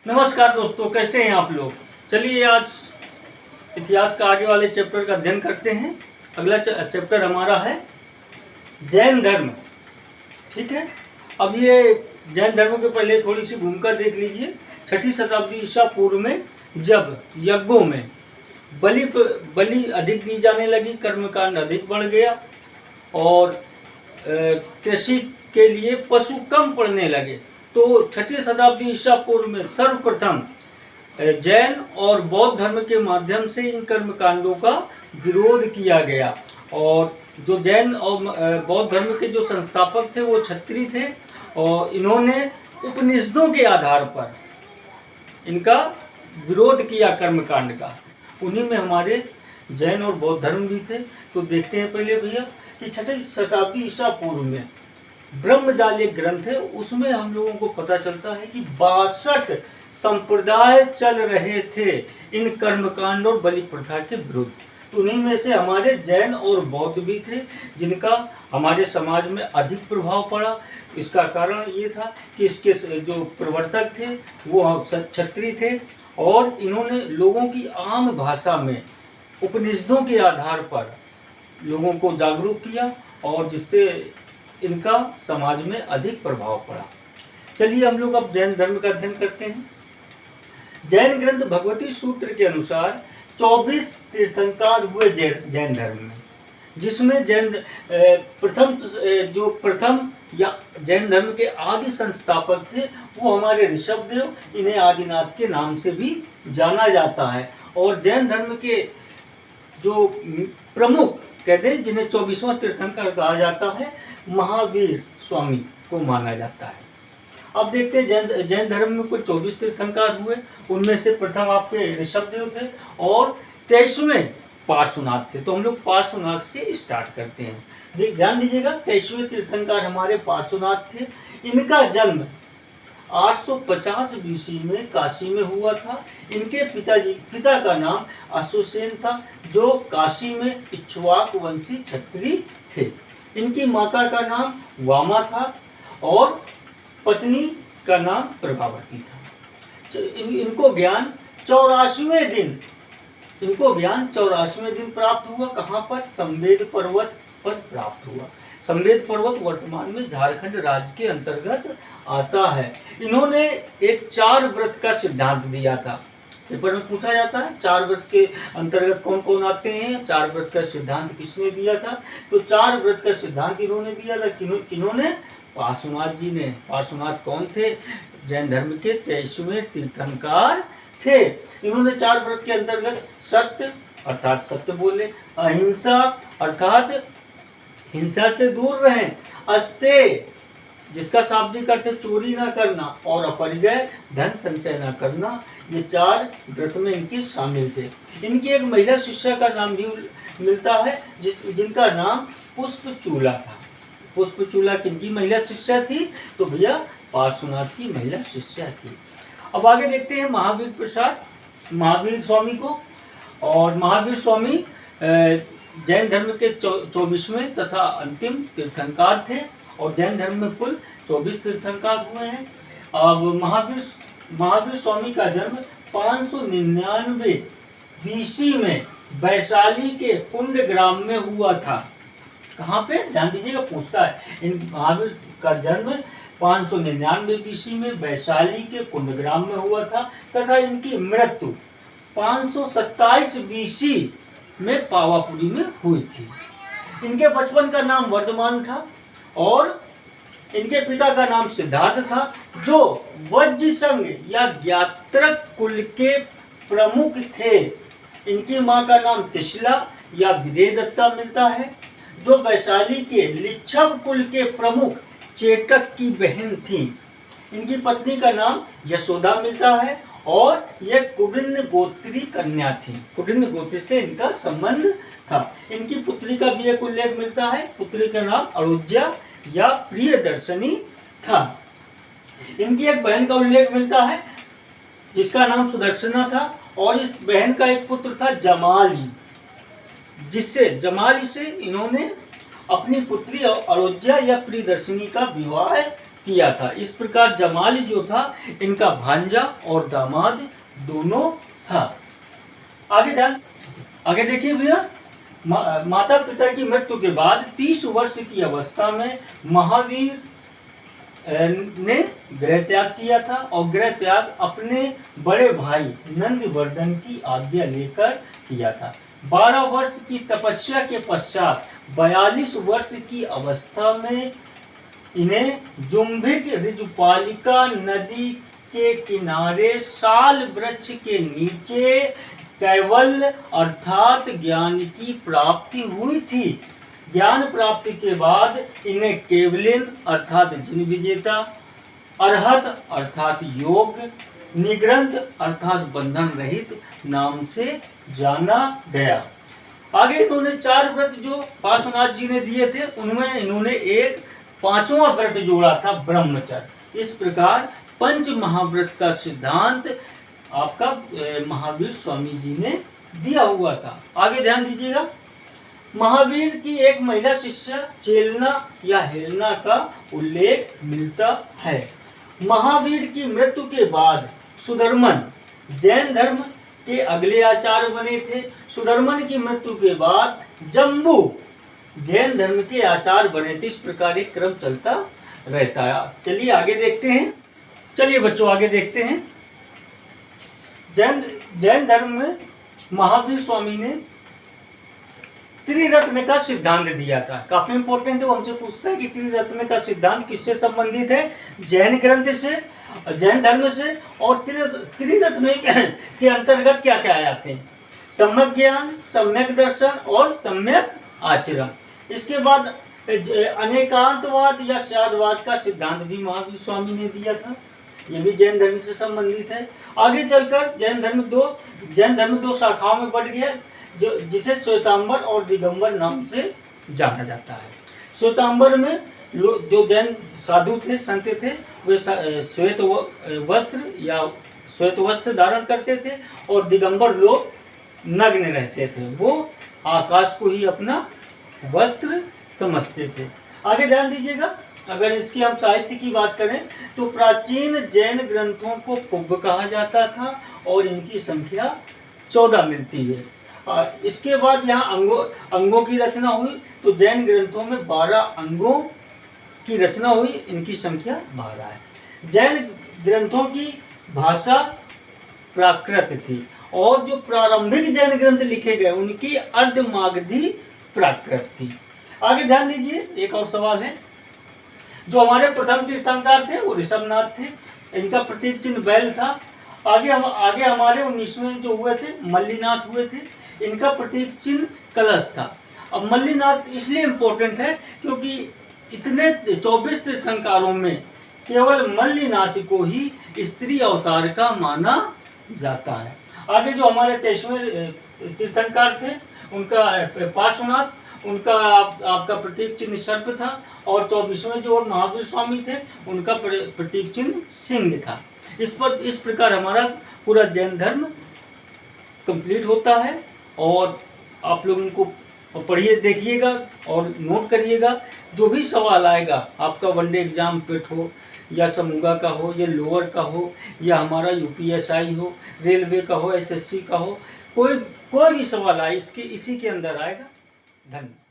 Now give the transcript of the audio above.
नमस्कार दोस्तों, कैसे हैं आप लोग। चलिए आज इतिहास का आगे वाले चैप्टर का अध्ययन करते हैं। अगला चैप्टर हमारा है जैन धर्म। ठीक है, अब ये जैन धर्म के पहले थोड़ी सी भूमिका देख लीजिए। 6ठी शताब्दी ईसा पूर्व में जब यज्ञों में बलि अधिक दी जाने लगी, कर्मकांड अधिक बढ़ गया और कृषि के लिए पशु कम पड़ने लगे, तो 6ठी शताब्दी ईसा पूर्व में सर्वप्रथम जैन और बौद्ध धर्म के माध्यम से इन कर्मकांडों का विरोध किया गया। और जो जैन और बौद्ध धर्म के जो संस्थापक थे वो क्षत्रिय थे और इन्होंने उपनिषदों के आधार पर इनका विरोध किया कर्मकांड का। उन्हीं में हमारे जैन और बौद्ध धर्म भी थे। तो देखते हैं पहले भैया कि 6ठी शताब्दी ईसा पूर्व में ब्रह्मजाल एक ग्रंथ है, उसमें हम लोगों को पता चलता है कि 62 संप्रदाय चल रहे थे इन कर्मकांड और बलि प्रथा के विरुद्ध। तो उन्हीं में से हमारे जैन और बौद्ध भी थे जिनका हमारे समाज में अधिक प्रभाव पड़ा। इसका कारण ये था कि इसके जो प्रवर्तक थे वो क्षत्रिय थे और इन्होंने लोगों की आम भाषा में उपनिषदों के आधार पर लोगों को जागरूक किया और जिससे इनका समाज में अधिक प्रभाव पड़ा। चलिए हम लोग अब जैन धर्म का अध्ययन करते हैं। जैन ग्रंथ भगवती सूत्र के अनुसार 24 तीर्थंकर हुए जैन धर्म में, जिसमें प्रथम या जैन धर्म के आदि संस्थापक थे वो हमारे ऋषभदेव, इन्हें आदिनाथ के नाम से भी जाना जाता है। और जैन धर्म के जो प्रमुख कहते हैं जिन्हें 24वां तीर्थंकर कहा जाता है, महावीर स्वामी को माना जाता है। अब देखते हैं जैन धर्म में कुल 24 तीर्थंकर हुए। उनमें से प्रथम आपके ऋषभदेव थे और 23वें पार्श्वनाथ थे। तो हम लोग पार्श्वनाथ से स्टार्ट करते हैं। ध्यान दीजिएगा, 23वें तीर्थंकर हमारे पार्श्वनाथ थे। इनका जन्म 850 बीसी में काशी में हुआ था। इनके पिता का नाम अश्वसेन था जो काशी में इक्ष्वाक वंशी क्षत्रिय थे। इनकी माता का नाम वामा था और पत्नी का नाम प्रभावती था। इनको ज्ञान 84वें दिन प्राप्त हुआ। कहाँ पर? संवेद पर्वत पर प्राप्त हुआ। संवेद पर्वत वर्तमान में झारखंड राज्य के अंतर्गत आता है। इन्होंने एक 4 व्रत का सिद्धांत दिया था। पेपर में पूछा जाता है 4 व्रत के अंतर्गत कौन कौन आते हैं, 4 व्रत का सिद्धांत किसने दिया था। तो 4 व्रत का सिद्धांत इन्होंने दिया था। किन्होंने? पार्श्वनाथ जी ने। पार्श्वनाथ कौन थे? जैन धर्म के 23वें तीर्थंकर थे। इन्होंने 4 व्रत के अंतर्गत सत्य अर्थात सत्य बोले, अहिंसा अर्थात हिंसा से दूर रहें, अस्तेय जिसका शाब्दिक अर्थ चोरी ना करना और अपरिग्रह धन संचय ना करना, ये 4 व्रत में इनके शामिल थे। इनकी एक महिला शिष्या का नाम भी मिलता है जिनका नाम पुष्पचूला था। पुष्पचूला किनकी महिला शिष्या थी? तो भैया पार्श्वनाथ की महिला शिष्या थी। अब आगे देखते हैं महावीर स्वामी को। और महावीर स्वामी जैन धर्म के 24वें तथा अंतिम तीर्थंकर थे और जैन धर्म में कुल 24 तीर्थंकर हुए हैं। अब महावीर स्वामी का जन्म 599 बीसी में वैशाली के कुंड ग्राम में हुआ था। कहाँ पे? ध्यान दीजिएगा, पूछता है। इन महावीर का जन्म 599 बीसी में वैशाली के कुंड ग्राम में हुआ था तथा इनकी मृत्यु 527 बीसी में पावापुरी में हुई थी। इनके बचपन का नाम वर्धमान था और इनके पिता का नाम सिद्धार्थ था जो वज्र संघ या ज्ञात्रक कुल के प्रमुख थे। इनकी मां का नाम त्रिशला या विदेदत्ता मिलता है जो वैशाली के लिच्छव कुल के प्रमुख चेटक की बहन थी। इनकी पत्नी का नाम यशोदा मिलता है और यह कुडिन्य गोत्री कन्या थी। कुडिन्य गोत्र से इनका संबंध था। इनकी पुत्री का भी एक उल्लेख मिलता है। पुत्री का नाम अरुज्या या प्रियदर्शनी था। इनकी एक बहन का उल्लेख मिलता है जिसका नाम सुदर्शना था और इस बहन का एक पुत्र था जमाली, जमाली से इन्होंने अपनी पुत्री अरुज्या या प्रियदर्शनी का विवाह किया था। इस प्रकार जमाली जो था इनका भांजा और दामाद दोनों था। आगे देखिए भैया, माता पिता की मृत्यु के बाद 30 वर्ष की अवस्था में महावीर ने गृह त्याग किया था और गृह त्याग अपने बड़े भाई नंदवर्धन की आज्ञा लेकर किया था। 12 वर्ष की तपस्या के पश्चात 42 वर्ष की अवस्था में इन्हें जुम्भिक ऋजुपालिका नदी के किनारे साल वृक्ष के नीचे कैवल्य अर्थात ज्ञान की प्राप्ति हुई थी। ज्ञान प्राप्ति के बाद इन्हें केवलिन अर्थात जिन विजेता, अरहत अर्थात योग, निग्रंथ अर्थात बंधन रहित नाम से जाना गया। आगे इन्होंने 4 व्रत जो पार्श्वनाथ जी ने दिए थे उनमें इन्होंने एक 5वां व्रत जोड़ा था, ब्रह्मचर्य। इस प्रकार पंच महाव्रत का सिद्धांत आपका महावीर स्वामी जी ने दिया हुआ था। आगे ध्यान दीजिएगा, महावीर की एक महिला शिष्य चेलना या हेलना का उल्लेख मिलता है। महावीर की मृत्यु के बाद सुधर्मन जैन धर्म के अगले आचार्य बने थे। सुधर्मन की मृत्यु के बाद जम्बू जैन धर्म के आचार्य बने थे। इस प्रकार एक क्रम चलता रहता है। चलिए आगे देखते हैं। चलिए बच्चों आगे देखते हैं। जैन धर्म में महावीर स्वामी ने त्रिरत्न का सिद्धांत दिया था। काफी इंपॉर्टेंट है, वो हमसे पूछता है कि त्रिरत्न का सिद्धांत किससे संबंधित है? जैन ग्रंथ से, जैन धर्म से। और त्रिरत्न के अंतर्गत क्या क्या आते हैं? सम्यक ज्ञान, सम्यक दर्शन और सम्यक आचरण। इसके बाद अनेकांतवाद या शादवाद का सिद्धांत भी महावीर स्वामी ने दिया था। ये भी जैन धर्म से संबंधित है। आगे चलकर जैन धर्म दो शाखाओं में बढ़ गया, जो जिसे श्वेतांबर और दिगंबर नाम से जाना जाता है। श्वेतांबर में जो जैन साधु थे, संत थे, वे श्वेत वस्त्र धारण करते थे और दिगंबर लोग नग्न रहते थे। वो आकाश को ही अपना वस्त्र समझते थे। आगे ध्यान दीजिएगा, अगर इसकी हम साहित्य की बात करें तो प्राचीन जैन ग्रंथों को पुब्ब कहा जाता था और इनकी संख्या 14 मिलती है। इसके बाद यहाँ अंगों की रचना हुई, तो जैन ग्रंथों में 12 अंगों की रचना हुई, इनकी संख्या 12 है। जैन ग्रंथों की भाषा प्राकृत थी और जो प्रारंभिक जैन ग्रंथ लिखे गए उनकी अर्धमागधी प्राकृत थी। आगे ध्यान दीजिए, एक और सवाल है। जो हमारे प्रथम तीर्थंकर थे वो ऋषभनाथ थे, इनका प्रतीक चिन्ह बैल था। आगे हमारे 19वें जो हुए थे मल्लीनाथ हुए थे, इनका प्रतीक चिन्ह कलश था। अब मल्लीनाथ इसलिए इम्पोर्टेंट है क्योंकि इतने 24 तीर्थंकरों में केवल मल्लीनाथ को ही स्त्री अवतार का माना जाता है। आगे जो हमारे 23वें तीर्थंकर थे उनका पार्श्वनाथ, उनका आपका प्रतीक चिन्ह सर्प था। और 24वें जो महावीर स्वामी थे उनका प्रतीक चिन्ह सिंह था। इस प्रकार हमारा पूरा जैन धर्म कंप्लीट होता है। और आप लोग इनको पढ़िए, देखिएगा और नोट करिएगा। जो भी सवाल आएगा आपका वनडे एग्जाम पेट हो या समूंगा का हो या लोअर का हो या हमारा यूपीएसआई हो, रेलवे का हो, एसएससी का हो, कोई भी सवाल आए इसी के अंदर आएगा। धन्यवाद।